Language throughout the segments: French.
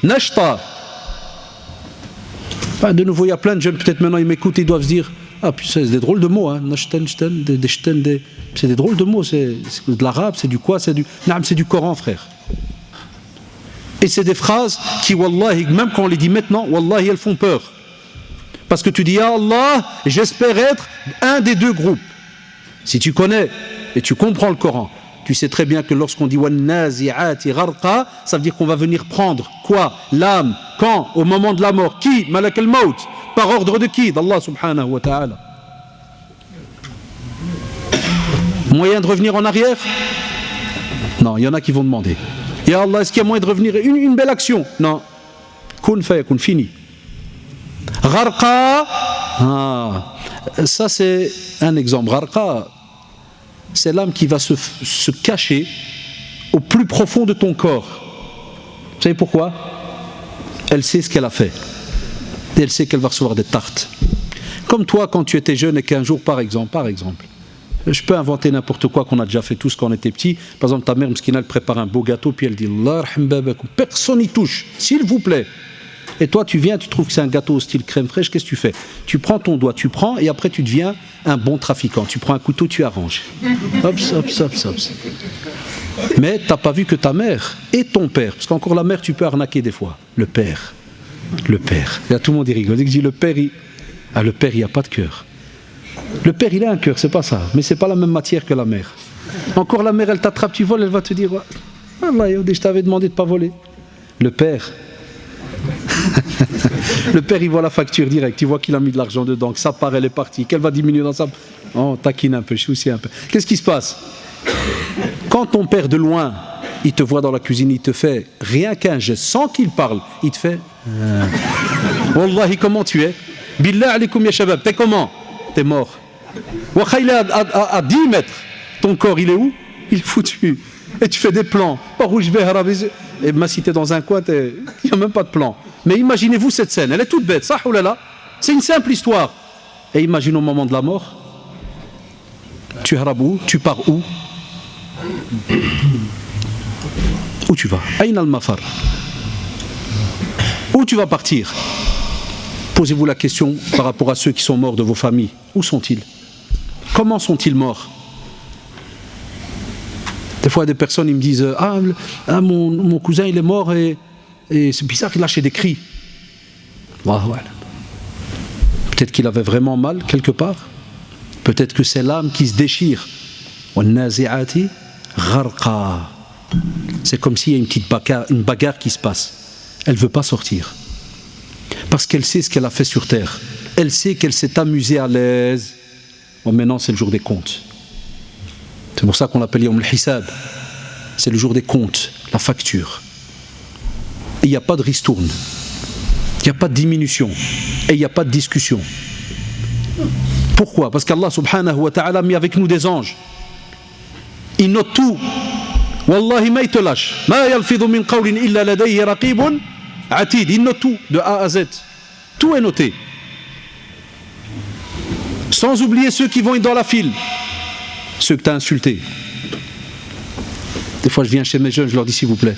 nashta. De nouveau, il y a plein de jeunes, peut-être maintenant ils m'écoutent, ils doivent se dire, ah puis c'est des drôles de mots, hein. C'est des drôles de mots, c'est de l'arabe, c'est du quoi, c'est du Coran, frère. Et c'est des phrases qui, wallahi, même quand on les dit maintenant, wallahi, elles font peur. Parce que tu dis, ya Allah, j'espère être un des deux groupes. Si tu connais et tu comprends le Coran, tu sais très bien que lorsqu'on dit وَالنَّازِعَاتِ غَرْقًا, ça veut dire qu'on va venir prendre quoi? L'âme. Quand? Au moment de la mort. Qui? Malak al-Maut. Par ordre de qui? D'Allah subhanahu wa ta'ala. Moyen de revenir en arrière? Non, il y en a qui vont demander. Ya Allah, est-ce qu'il y a moyen de revenir? Une belle action? Non. Kun fayakun, fini. Gharqa, ça c'est un exemple. Gharqa, c'est l'âme qui va se cacher au plus profond de ton corps. Vous savez pourquoi? Elle sait ce qu'elle a fait. Et elle sait qu'elle va recevoir des tartes. Comme toi, quand tu étais jeune et qu'un jour, par exemple, je peux inventer n'importe quoi qu'on a déjà fait tous quand on était petit. Par exemple, ta mère, mskina, elle prépare un beau gâteau, puis elle dit « Personne n'y touche, s'il vous plaît ». Et toi, tu viens, tu trouves que c'est un gâteau au style crème fraîche, qu'est-ce que tu fais? Tu prends ton doigt, tu prends, et après tu deviens un bon trafiquant. Tu prends un couteau, tu arranges. Hop. Mais tu n'as pas vu que ta mère et ton père, parce qu'encore la mère, tu peux arnaquer des fois. Le père. Et là, tout le monde y rigole. Dès que je dis le père, il n'y a pas de cœur. Le père, il a un cœur, c'est pas ça. Mais c'est pas la même matière que la mère. Encore la mère, elle t'attrape, tu voles, elle va te dire « Allah, je t'avais demandé de ne pas voler. » Le père... Le père, il voit la facture directe, il voit qu'il a mis de l'argent dedans, que sa part elle est partie, qu'elle va diminuer dans sa... Oh, taquine un peu, je soucie un peu. Qu'est-ce qui se passe? Quand ton père de loin, il te voit dans la cuisine, il te fait rien qu'un geste, sans qu'il parle, il te fait... Wallahi, comment tu es? Billah alaikum ya shabab, t'es comment? T'es mort. Wa khayla à 10 mètres, ton corps, il est où? Il est foutu. Et tu fais des plans. Par où je vais araber. Et ma cité dans un coin, il n'y a même pas de plan. Mais imaginez-vous cette scène, elle est toute bête, ça, oulala. C'est une simple histoire. Et imagine au moment de la mort, tu harabes où? Tu pars où? Où tu vas? Aïn al-mafar. Où tu vas partir? Posez-vous la question par rapport à ceux qui sont morts de vos familles. Où sont-ils? Comment sont-ils morts? Des fois, des personnes ils me disent mon cousin il est mort et c'est bizarre qu'il lâchait des cris. Voilà. Peut-être qu'il avait vraiment mal quelque part. Peut-être que c'est l'âme qui se déchire. C'est comme s'il y a une petite bagarre qui se passe. Elle ne veut pas sortir. Parce qu'elle sait ce qu'elle a fait sur terre. Elle sait qu'elle s'est amusée à l'aise. Bon, maintenant, c'est le jour des comptes. C'est pour ça qu'on l'appelle Yawm al-Hisab. C'est le jour des comptes, la facture. Et il n'y a pas de ristourne. Il n'y a pas de diminution. Et il n'y a pas de discussion. Pourquoi? Parce qu'Allah subhanahu wa ta'ala a mis avec nous des anges. Ils notent tout. Wallahi ma il te lâche. Ma yalfidhu min qawlin illa ladayhi raqibun atid. Ils notent tout, de A à Z. Tout est noté. Sans oublier ceux qui vont être dans la file. Ceux que tu as insultés. Des fois je viens chez mes jeunes, je leur dis s'il vous plaît.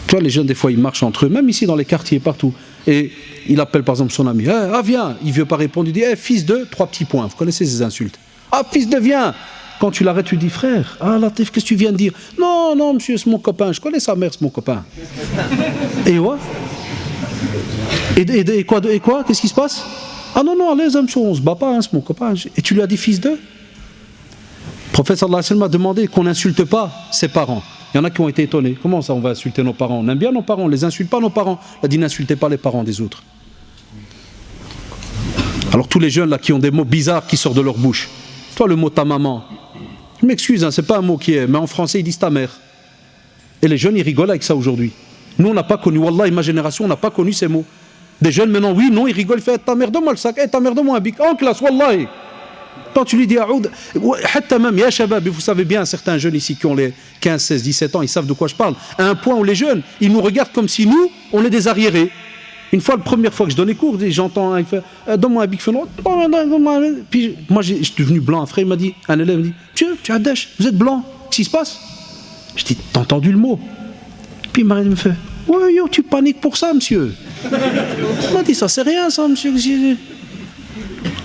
Tu vois les jeunes des fois ils marchent entre eux, même ici dans les quartiers, partout. Et il appelle par exemple son ami. Viens, il ne veut pas répondre, il dit fils de, 3 petits points. Vous connaissez ces insultes. Fils de, viens. Quand tu l'arrêtes, tu dis frère, Latif, qu'est-ce que tu viens de dire? Non monsieur, c'est mon copain, je connais sa mère, c'est mon copain. Et ouais. Et quoi? Qu'est-ce qui se passe? Non, allez, on se bat pas, c'est mon copain. Et tu lui as dit fils de? Le prophète sallallahu alayhi wa sallam a demandé qu'on n'insulte pas ses parents. Il y en a qui ont été étonnés. Comment ça on va insulter nos parents? On aime bien nos parents, on ne les insulte pas nos parents. Il a dit n'insultez pas les parents des autres. Alors tous les jeunes là qui ont des mots bizarres qui sortent de leur bouche. Toi le mot ta maman. Je m'excuse, c'est pas un mot qui est, mais en français ils disent ta mère. Et les jeunes ils rigolent avec ça aujourd'hui. Nous on n'a pas connu, Wallah, ma génération on n'a pas connu ces mots. Des jeunes maintenant, oui, non, ils rigolent, ils font ta mère donne-moi le sac, ta mère donne-moi un bic, en classe, Wallahi. Quand tu lui dis Aoud, même, ya shabab, vous savez bien, certains jeunes ici qui ont les 15, 16, 17 ans, ils savent de quoi je parle. À un point où les jeunes, ils nous regardent comme si nous, on est des arriérés. Une fois, la première fois que je donnais cours, j'entends, il fait donne-moi un bic, puis moi, je suis devenu blanc. Un frère, il m'a dit, un élève, il me dit tu as dèche, vous êtes blanc, qu'est-ce qui se passe? Je dis, t'as entendu le mot? Puis Marie me fait, ouais, yo, tu paniques pour ça, monsieur. Il m'a dit, ça c'est rien, ça, monsieur.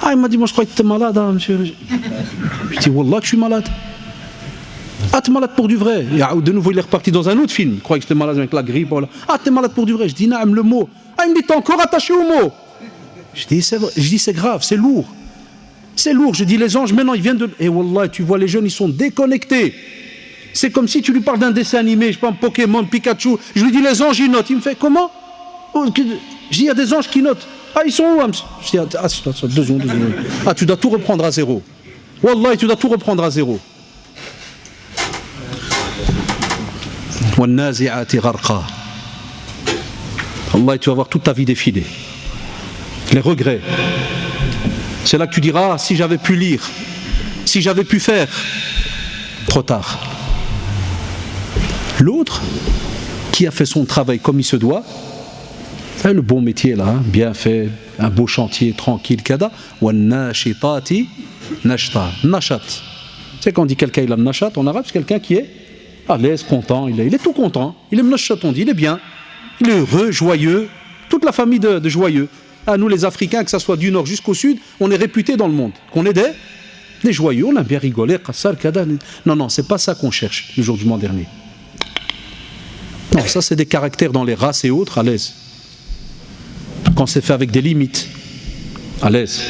Ah, il m'a dit, moi je crois que tu es malade, hein, monsieur. Je dis, wallah, que je suis malade. Ah, t'es malade pour du vrai. Et de nouveau, il est reparti dans un autre film. Il croyait que j'étais malade avec la grippe. Voilà. Ah, t'es malade pour du vrai. Je dis, naam, le mot. Ah, il me dit, t'es encore attaché au mot. Je dis, c'est grave, c'est lourd. C'est lourd. Je dis, les anges, maintenant, ils viennent de. Et wallah, tu vois, les jeunes, ils sont déconnectés. C'est comme si tu lui parles d'un dessin animé, je sais pas, un Pokémon, Pikachu. Je lui dis, les anges, ils notent. Il me fait, comment? Je dis, il y a des anges qui notent. Ah, ils sont où, hein? Je dis, ah, 2 secondes. Ah, tu dois tout reprendre à zéro. Wallah, tu dois tout reprendre à zéro. Allah, tu vas voir toute ta vie défiler. Les regrets. C'est là que tu diras, si j'avais pu lire, si j'avais pu faire, trop tard. L'autre, qui a fait son travail comme il se doit, c'est le bon métier là, hein, bien fait, un beau chantier, tranquille, kada. Wannashitati nashta. Nashat. C'est quand on dit quelqu'un il a nashat en arabe, c'est quelqu'un qui est à l'aise, content, il est tout content. Il est nashat, on dit, il est bien. Il est heureux, joyeux. Toute la famille de joyeux. Ah, nous les Africains, que ce soit du nord jusqu'au sud, on est réputés dans le monde. Qu'on est des joyeux, on a bien rigolé. Non, c'est pas ça qu'on cherche le jour du mois dernier. Non, ça c'est des caractères dans les races et autres, à l'aise. Quand c'est fait avec des limites, à l'aise.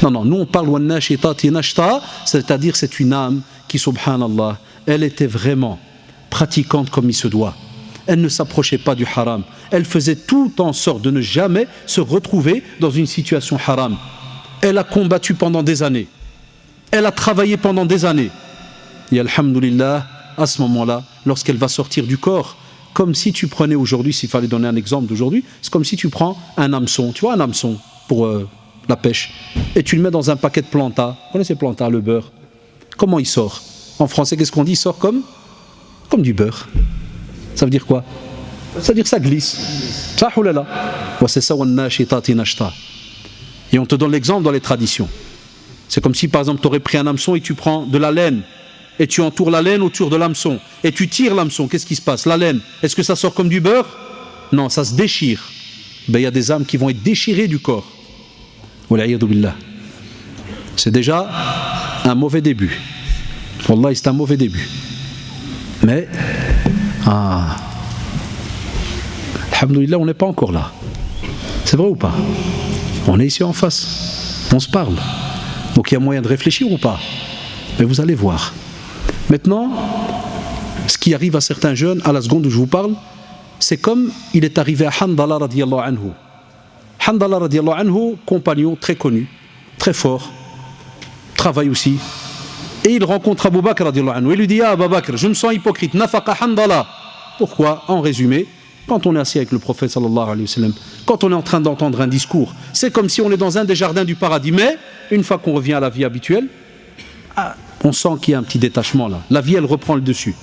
Non, nous on parle wannashitati nashta, c'est-à-dire c'est une âme qui, subhanallah, elle était vraiment pratiquante comme il se doit. Elle ne s'approchait pas du haram. Elle faisait tout en sorte de ne jamais se retrouver dans une situation haram. Elle a combattu pendant des années. Elle a travaillé pendant des années. Et alhamdoulilah, à ce moment-là, lorsqu'elle va sortir du corps, comme si tu prenais aujourd'hui, s'il fallait donner un exemple d'aujourd'hui, c'est comme si tu prends un hameçon, tu vois un hameçon pour la pêche, et tu le mets dans un paquet de planta. Vous connaissez planta, le beurre? Comment il sort? En français, qu'est-ce qu'on dit? Il sort comme du beurre. Ça veut dire quoi? Ça veut dire que ça glisse. Ça, oulala. C'est ça, wannashitati nashta. Et on te donne l'exemple dans les traditions. C'est comme si, par exemple, tu aurais pris un hameçon et tu prends de la laine, et tu entoures la laine autour de l'hameçon, et tu tires l'hameçon. Qu'est-ce qui se passe? La laine, est-ce que ça sort comme du beurre? Non, ça se déchire. Il y a des âmes qui vont être déchirées du corps. Wal'iyadu billah. C'est déjà un mauvais début. Wallah, c'est un mauvais début. Mais, alhamdoulilah, on n'est pas encore là. C'est vrai ou pas? On est ici en face. On se parle. Donc il y a moyen de réfléchir ou pas? Mais vous allez voir. Maintenant, ce qui arrive à certains jeunes, à la seconde où je vous parle, c'est comme il est arrivé à Handala radiyallahu anhu. Handala radiyallahu anhu, compagnon très connu, très fort, travaille aussi. Et il rencontre Abu Bakr radiyallahu anhu. Il lui dit, ah Abu Bakr, je me sens hypocrite, nafaqa Handala. Pourquoi? En résumé, quand on est assis avec le prophète sallallahu alayhi wa sallam, quand on est en train d'entendre un discours, c'est comme si on est dans un des jardins du paradis. Mais, une fois qu'on revient à la vie habituelle, on sent qu'il y a un petit détachement là. La vie, elle reprend le dessus.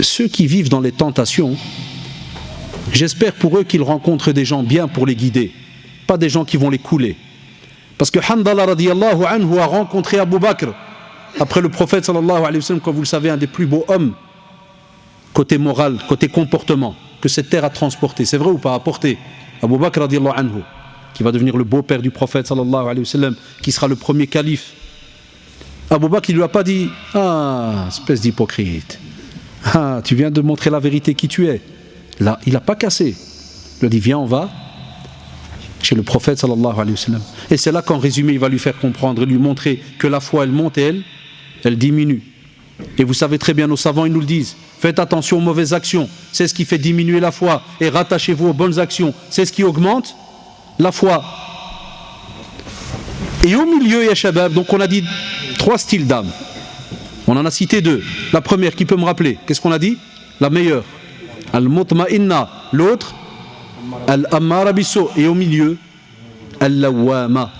Ceux qui vivent dans les tentations, j'espère pour eux qu'ils rencontrent des gens bien pour les guider, pas des gens qui vont les couler. Parce que Handala radiyallahu anhu a rencontré Abu Bakr après le prophète sallallahu alayhi wa sallam, comme vous le savez, un des plus beaux hommes côté moral, côté comportement que cette terre a transporté. C'est vrai ou pas? Apporté. Abu Bakr radiyallahu anhu, qui va devenir le beau-père du prophète sallallahu alayhi wa sallam, qui sera le premier calife. Abu Bakr, il lui a pas dit, ah, espèce d'hypocrite, ah, tu viens de montrer la vérité qui tu es. Là, il n'a pas cassé. Il lui a dit, viens, on va chez le prophète sallallahu alayhi wa sallam. Et c'est là qu'en résumé, il va lui faire comprendre, lui montrer que la foi, elle monte et elle diminue. Et vous savez très bien, nos savants, ils nous le disent, faites attention aux mauvaises actions, c'est ce qui fait diminuer la foi, et rattachez-vous aux bonnes actions, c'est ce qui augmente la foi. Et au milieu, ya shabab, donc on a dit 3 styles d'âme. On en a cité 2. La première, qui peut me rappeler? Qu'est-ce qu'on a dit? La meilleure. Al-mutma'inna. L'autre, al-ammara bisso. Et au milieu, al-lawwama.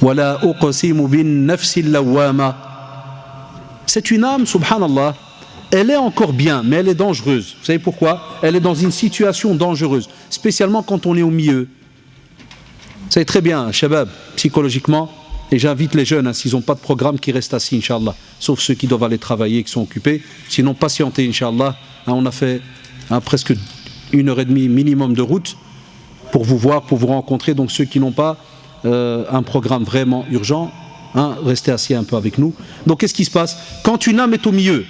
Wala uqsimu bin nafsi al-lawwama. C'est une âme, subhanallah, elle est encore bien, mais elle est dangereuse. Vous savez pourquoi? Elle est dans une situation dangereuse, spécialement quand on est au milieu. Vous savez très bien, shabab, psychologiquement, Et j'invite les jeunes, s'ils n'ont pas de programme, qui restent assis, Inch'Allah. Sauf ceux qui doivent aller travailler, qui sont occupés. Sinon, patientez, Inch'Allah. On a fait presque 1h30 minimum de route pour vous voir, pour vous rencontrer. Donc ceux qui n'ont pas un programme vraiment urgent, restez assis un peu avec nous. Donc qu'est-ce qui se passe? Quand une âme est au milieu,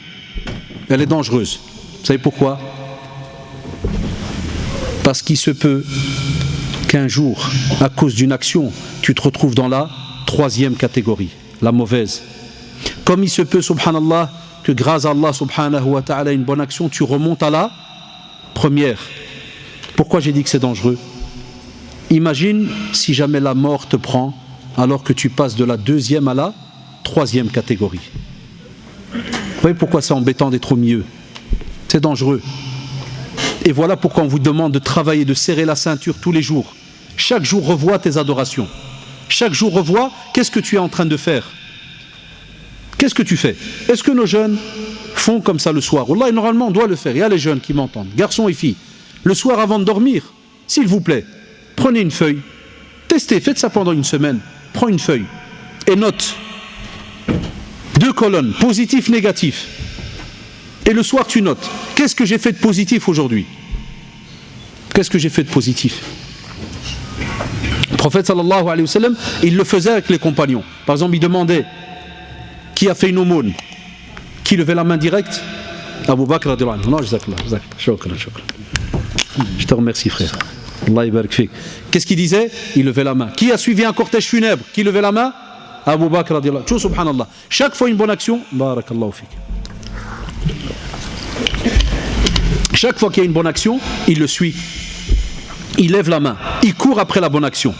elle est dangereuse. Vous savez pourquoi? Parce qu'il se peut qu'un jour, à cause d'une action, tu te retrouves dans la 3e catégorie, la mauvaise. Comme il se peut, subhanallah, que grâce à Allah subhanahu wa ta'ala, une bonne action, tu remontes à la 1re. Pourquoi j'ai dit que c'est dangereux? Imagine si jamais la mort te prend alors que tu passes de la 2e à la 3e catégorie. Vous voyez pourquoi c'est embêtant d'être au milieu? C'est dangereux. Et voilà pourquoi on vous demande de travailler, de serrer la ceinture tous les jours. Chaque jour, revois tes adorations. Chaque jour, revois qu'est-ce que tu es en train de faire. Qu'est-ce que tu fais? Est-ce que nos jeunes font comme ça le soir? Wallah, normalement, on doit le faire. Il y a les jeunes qui m'entendent, garçons et filles. Le soir, avant de dormir, s'il vous plaît, prenez une feuille. Testez, faites ça pendant une semaine. Prends une feuille et note 2 colonnes, positif, négatif. Et le soir, tu notes. Qu'est-ce que j'ai fait de positif aujourd'hui? Qu'est-ce que j'ai fait de positif? Le prophète sallallahu alayhi wa sallam, il le faisait avec les compagnons. Par exemple, il demandait qui a fait une aumône? Qui levait la main directe? Abu Bakr radiyallahu anhu. Non, jazakallah. Shukran. Je te remercie, frère. Allah yabarak fik. Qu'est-ce qu'il disait? Il levait la main. Qui a suivi un cortège funèbre? Qui levait la main? Abu Bakr radiyallahu anhu. Subhanallah. Chaque fois une bonne action, barakallahu fik. Chaque fois qu'il y a une bonne action, il le suit. Il lève la main. Il court après la bonne action.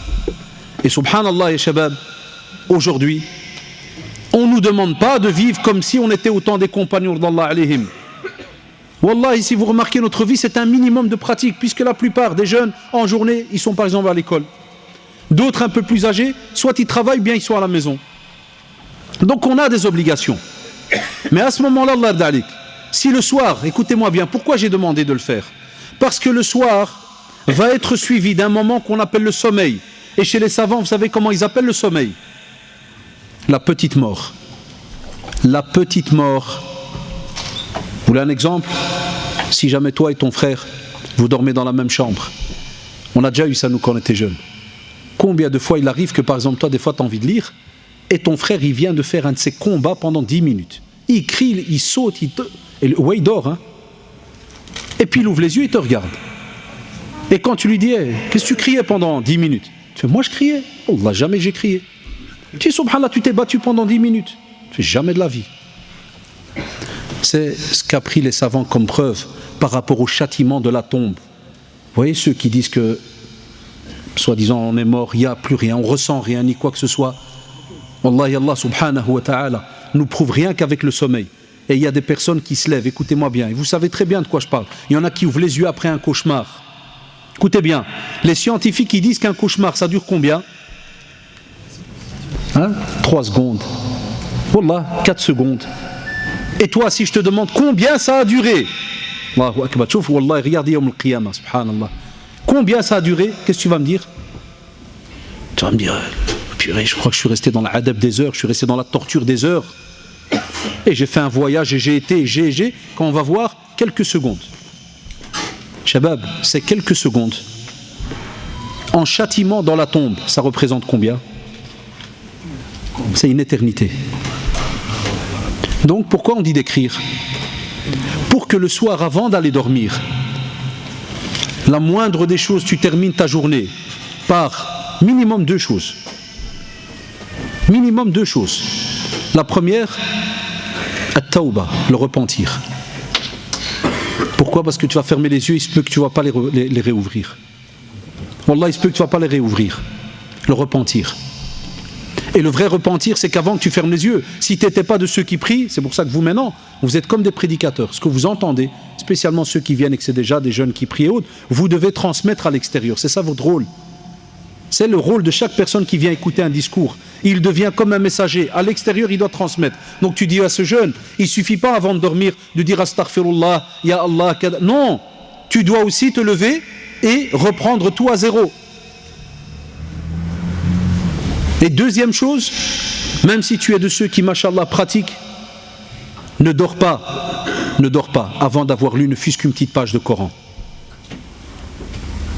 Et subhanallah, ya shabab, aujourd'hui, on ne nous demande pas de vivre comme si on était au temps des compagnons d'Allah alayhim. Wallahi, si vous remarquez notre vie, c'est un minimum de pratique, puisque la plupart des jeunes, en journée, ils sont par exemple à l'école. D'autres un peu plus âgés, soit ils travaillent, bien ils sont à la maison. Donc on a des obligations. Mais à ce moment-là, Allah dalik, si le soir, écoutez-moi bien, pourquoi j'ai demandé de le faire? Parce que le soir va être suivi d'un moment qu'on appelle le sommeil. Et chez les savants, vous savez comment ils appellent le sommeil? La petite mort. La petite mort. Vous voulez un exemple? Si jamais toi et ton frère, vous dormez dans la même chambre. On a déjà eu ça, nous, quand on était jeunes. Combien de fois il arrive que, par exemple, toi, des fois, tu as envie de lire, et ton frère, il vient de faire un de ses combats pendant 10 minutes. Il crie, il saute, ouais, il dort, Et puis il ouvre les yeux et il te regarde. Et quand tu lui dis, qu'est-ce que tu criais pendant 10 minutes? Tu fais, moi je criais. Allah, jamais j'ai crié. Tu dis, subhanallah, tu t'es battu pendant 10 minutes. Tu fais, jamais de la vie. C'est ce qu'a pris les savants comme preuve par rapport au châtiment de la tombe. Vous voyez ceux qui disent que, soi-disant, on est mort, il n'y a plus rien, on ressent rien, ni quoi que ce soit. Wallahi, Allah subhanahu wa ta'ala nous prouve rien qu'avec le sommeil. Et il y a des personnes qui se lèvent, écoutez-moi bien, et vous savez très bien de quoi je parle. Il y en a qui ouvrent les yeux après un cauchemar. Écoutez bien, les scientifiques qui disent qu'un cauchemar, ça dure combien? 3 secondes. Wallah, 4 secondes. Et toi, si je te demande combien ça a duré? Allahu akbar, chouf, wallah, regardez yawm al-qiyamah, subhanallah. Combien ça a duré? Qu'est-ce que tu vas me dire? Tu vas me dire, purée, je crois que je suis resté dans l'adab des heures, je suis resté dans la torture des heures. Et j'ai fait un voyage et j'ai été, quand on va voir, quelques secondes. Shabab, c'est quelques secondes. En châtiment dans la tombe, ça représente combien? C'est une éternité. Donc pourquoi on dit d'écrire? Pour que le soir, avant d'aller dormir, la moindre des choses, tu termines ta journée par minimum 2 choses. Minimum 2 choses. La première, at-tawba, le repentir. Pourquoi? Parce que tu vas fermer les yeux, il se peut que tu ne vas pas les réouvrir. Wallah, il se peut que tu ne vas pas les réouvrir. Le repentir. Et le vrai repentir, c'est qu'avant que tu fermes les yeux, si tu n'étais pas de ceux qui prient, c'est pour ça que vous maintenant, vous êtes comme des prédicateurs. Ce que vous entendez, spécialement ceux qui viennent et que c'est déjà des jeunes qui prient et autres, vous devez transmettre à l'extérieur. C'est ça votre rôle. C'est le rôle de chaque personne qui vient écouter un discours. Il devient comme un messager. À l'extérieur, il doit transmettre. Donc tu dis à ce jeune, il ne suffit pas avant de dormir de dire astaghfirullah, ya Allah, kada. Non, tu dois aussi te lever et reprendre tout à zéro. Et deuxième chose, même si tu es de ceux qui, machallah, pratiquent, ne dors pas avant d'avoir lu ne fût-ce qu'une petite page de Coran.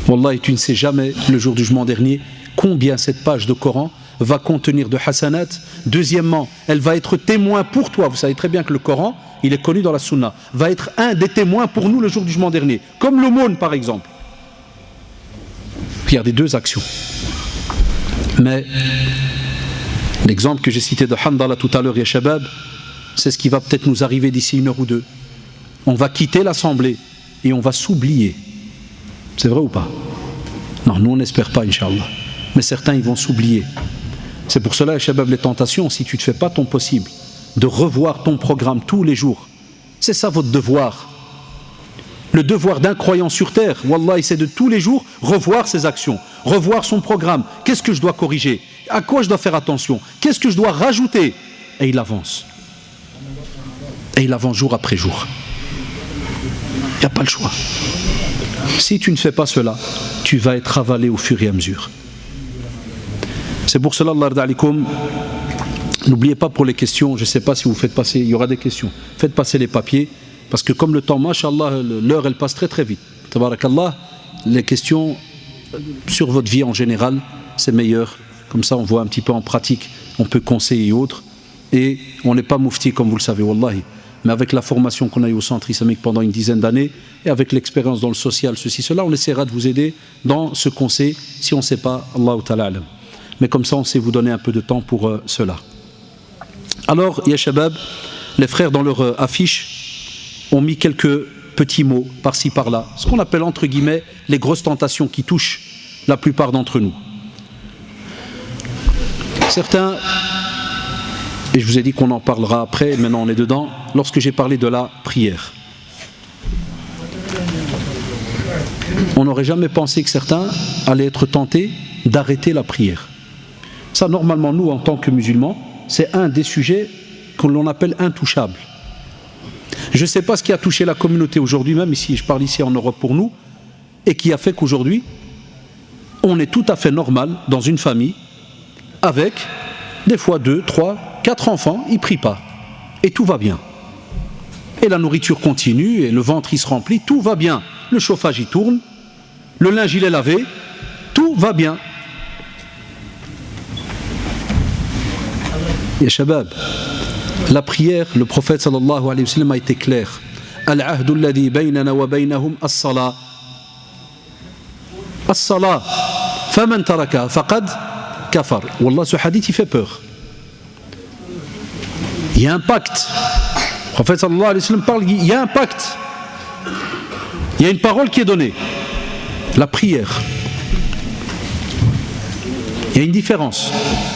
Wallahi, tu ne sais jamais, le jour du jugement dernier, combien cette page de Coran va contenir de hasanat. Deuxièmement, elle va être témoin pour toi. Vous savez très bien que le Coran, il est connu dans la Sunna, va être un des témoins pour nous le jour du jugement dernier. Comme l'aumône, par exemple. Regardez, deux actions. Mais l'exemple que j'ai cité de Handala tout à l'heure, ya Shabab, c'est ce qui va peut-être nous arriver d'ici 1 heure ou 2. On va quitter l'assemblée et on va s'oublier. C'est vrai ou pas? Non, nous on n'espère pas, Inch'Allah. Mais certains, ils vont s'oublier. C'est pour cela, ya Shabab, les tentations, si tu ne fais pas ton possible, de revoir ton programme tous les jours, c'est ça votre devoir. Le devoir d'un croyant sur terre, Wallahi, c'est de tous les jours revoir ses actions, revoir son programme. Qu'est-ce que je dois corriger? À quoi je dois faire attention? Qu'est-ce que je dois rajouter? Et il avance. Et il avance jour après jour. Il n'y a pas le choix. Si tu ne fais pas cela, tu vas être avalé au fur et à mesure. C'est pour cela, Allah yarda alikoum, n'oubliez pas pour les questions, je ne sais pas si vous faites passer, il y aura des questions, faites passer les papiers, parce que comme le temps, mashallah, l'heure elle passe très très vite. Tabarakallah, les questions sur votre vie en général, c'est meilleur. Comme ça on voit un petit peu en pratique, on peut conseiller et autres. Et on n'est pas moufti comme vous le savez, wallahi. Mais avec la formation qu'on a eue au centre islamique pendant une dizaine d'années, et avec l'expérience dans le social, ceci, cela, on essaiera de vous aider dans ce qu'on sait. Si on ne sait pas, Allahu ta'ala alam. Mais comme ça on sait vous donner un peu de temps pour cela. Alors, ya Shabab, les frères dans leur affiche ont mis quelques petits mots par-ci par-là, ce qu'on appelle entre guillemets les grosses tentations qui touchent la plupart d'entre nous. Certains, et je vous ai dit qu'on en parlera après, maintenant on est dedans, lorsque j'ai parlé de la prière. On n'aurait jamais pensé que certains allaient être tentés d'arrêter la prière. Ça, normalement, nous, en tant que musulmans, c'est un des sujets que l'on appelle intouchables. Je ne sais pas ce qui a touché la communauté aujourd'hui, même ici, je parle ici en Europe pour nous, et qui a fait qu'aujourd'hui, on est tout à fait normal dans une famille, avec des fois 2, 3, 4 enfants, ils ne prient pas. Et tout va bien. Et la nourriture continue, et le ventre il se remplit, tout va bien. Le chauffage il tourne, le linge il est lavé, tout va bien. Ya Shabab, la prière, le prophète sallallahu alayhi wa sallam a été clair. Al-ahdu alladhi baynana wa baynahum as-salah. As-salah. Faman taraka faqad kafar. Wallah, ce hadith il fait peur. Il y a un pacte. Le prophète sallallahu alayhi wa sallam parle, il y a un pacte. Il y a une parole qui est donnée. La prière. Il y a une différence.